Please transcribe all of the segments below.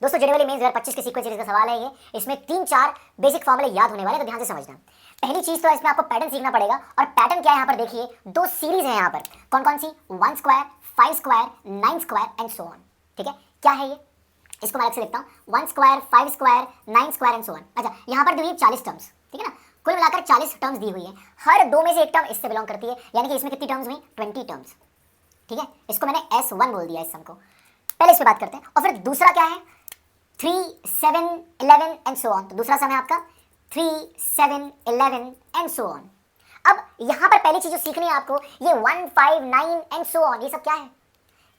दोस्तों JEE mains 2025 के sequence series का सवाल है ये। इसमें 3-4 बेसिक फॉर्मूले याद होने वाले हैं, तो ध्यान से समझना। पहली चीज तो इसमें आपको पैटर्न सीखना पड़ेगा, और पैटर्न क्या है यहाँ पर देखिए, दो सीरीज है यहाँ पर। कौन कौन सी? 1 square, 5 square, 9 square and so on. ठीक है, क्या है ये? इसको मैं अलग से लिखता हूँ। 1 square, 5 square, 9 square and so on. अच्छा, यहाँ पर दी हुई 40 टर्म्स, ठीक है ना, कुल मिलाकर 40 टर्म्स दी हुई है। हर दो में से एक टर्म इससे बिलोंग करती है, यानी कि इसमें कितनी टर्म्स हुई? 20 टर्म्स। ठीक है, इसको मैंने S1 बोल दिया इस सम को। पहले इस पे बात करते हैं, और फिर दूसरा क्या है? 3, 7, 11 एंड सो ऑन। तो दूसरा सम है आपका 3, 7, 11 एंड सो ऑन। अब यहां पर पहली चीज जो सीखनी है आपको, ये 1, 5, 9 एंड सो ऑन, ये सब क्या है?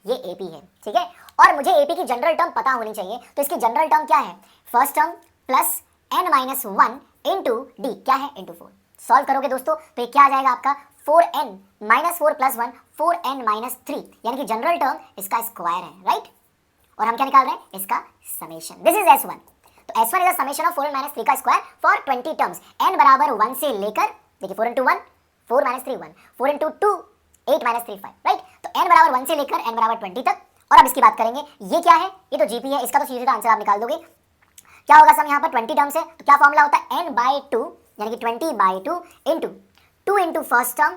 ये एपी है, ठीक है। और मुझे एपी की जनरल टर्म पता होनी चाहिए, तो इसकी जनरल टर्म क्या है? First term plus n-1 into D, क्या है? इंटू 4। सॉल्व करोगे दोस्तों तो ये क्या आ जाएगा आपका? 4n-4 प्लस 1, 4n-3, यानी कि जनरल टर्म इसका स्क्वायर है, राइट। और हम क्या निकाल रहे हैं? इसका समेशन। This is S1। तो S1 is a summation of 4n - 3 का स्क्वायर फॉर 20 टर्म्स, n बराबर 1 से लेकर, देखिए 4 × 1 4 - 3 1, 4 × 2 8 - 3 5, राइट। तो n बराबर 1 से लेकर n बराबर 20 तक। और अब इसकी बात करेंगे, ये क्या है? ये तो जीपी है, इसका तो सीधे आंसर आप निकाल दोगे। क्या होगा सम? यहाँ पर 20 टर्म्स है, तो क्या फॉर्मूला होता है? n/2, यानी कि 20/2 into 2 into first term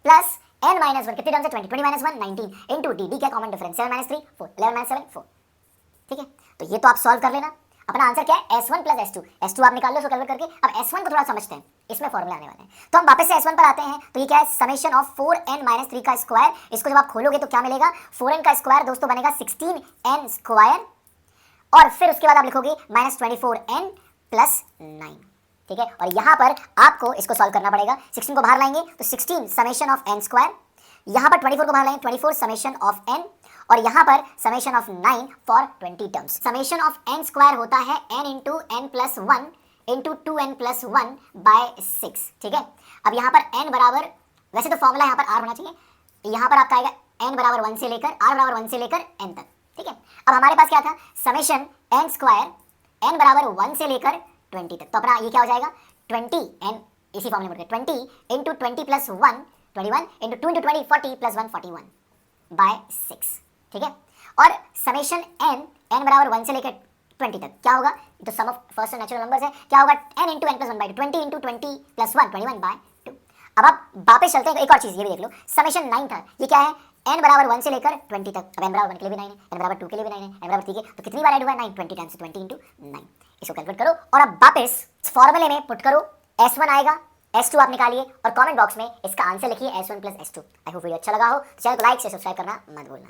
plus n-1, कितने टर्म्स है? 20, 20 - 1 19 इंटू डी, डी क्या कॉमन डिफरेंस? 7 - 3 4, 11 - 7 4। ठीक है, तो ये तो आप सॉल्व कर लेना। अपना आंसर क्या है? S1 plus S2। S2 आप निकाल लो इसको कैलकुलेट करके। अब S1 को थोड़ा समझते हैं, इसमें फॉर्मूला आने वाले हैं। तो हम वापस से S1 पर आते हैं। तो ये क्या है? समेशन ऑफ 4n - 3 का स्क्वायर। इसको जब आप खोलोगे तो क्या मिलेगा? 4n का स्क्वायर दोस्तों बनेगा 16n स्क्वायर, और फिर उसके बाद आप लिखोगे -24n प्लस 9। ठीक है, और यहाँ पर आपको इसको सॉल्व करना पड़ेगा। 16 को बाहर लाएंगे तो 16 समेशन ऑफ n स्क्वायर, यहाँ पर 24 को बाहर लाएंगे 24 समेशन ऑफ n, और यहाँ पर summation of 9 for 20 terms. Summation of n square होता है n into n plus 1 into 2n plus 1 by 6। ठीक है, अब यहाँ पर n बराबर, वैसे तो फॉर्मूला यहाँ पर r होना चाहिए, यहाँ पर आपका आएगा n बराबर 1 से लेकर, r बराबर 1 से लेकर n तक। ठीक है, अब हमारे पास क्या था? समेशन n स्क्वायर n बराबर 1 से लेकर 20 तक। तो अपना ये क्या हो जाएगा? 20 n, इसी फॉर्मूले में 20 into 20 plus 1 21 into 2 into 20 40 plus 1 41 by 6। ठीक है, और समेशन n बराबर 1 से लेकर 20 तक क्या होगा? तो sum of first natural numbers है, क्या होगा? n into n plus 1 by 2, 20 into 20 plus 1 21 by 2। अब आप वापस चलते हैं, एक और चीज ये भी देख लो। समेशन 9 था, ये क्या है? n बराबर 1 से लेकर 20 तक। अब n बराबर 1 के लिए भी 9 है, n बराबर 2 के लिए भी 9 है, n बराबर 3 के, तो कितनी बार ऐड हुआ है? 9, 20 टाइम्स 20 इंटू 9। इसको कैलकुलेट करो, और अब वापस फॉर्मूले में पुट करो। S1 आएगा, S2 आप निकालिए, और कमेंट बॉक्स में इसका आंसर लिखिए S1 plus S2। I hope video अच्छा लगा हो, तो चैनल को लाइक से सब्सक्राइब करना मत भूलना।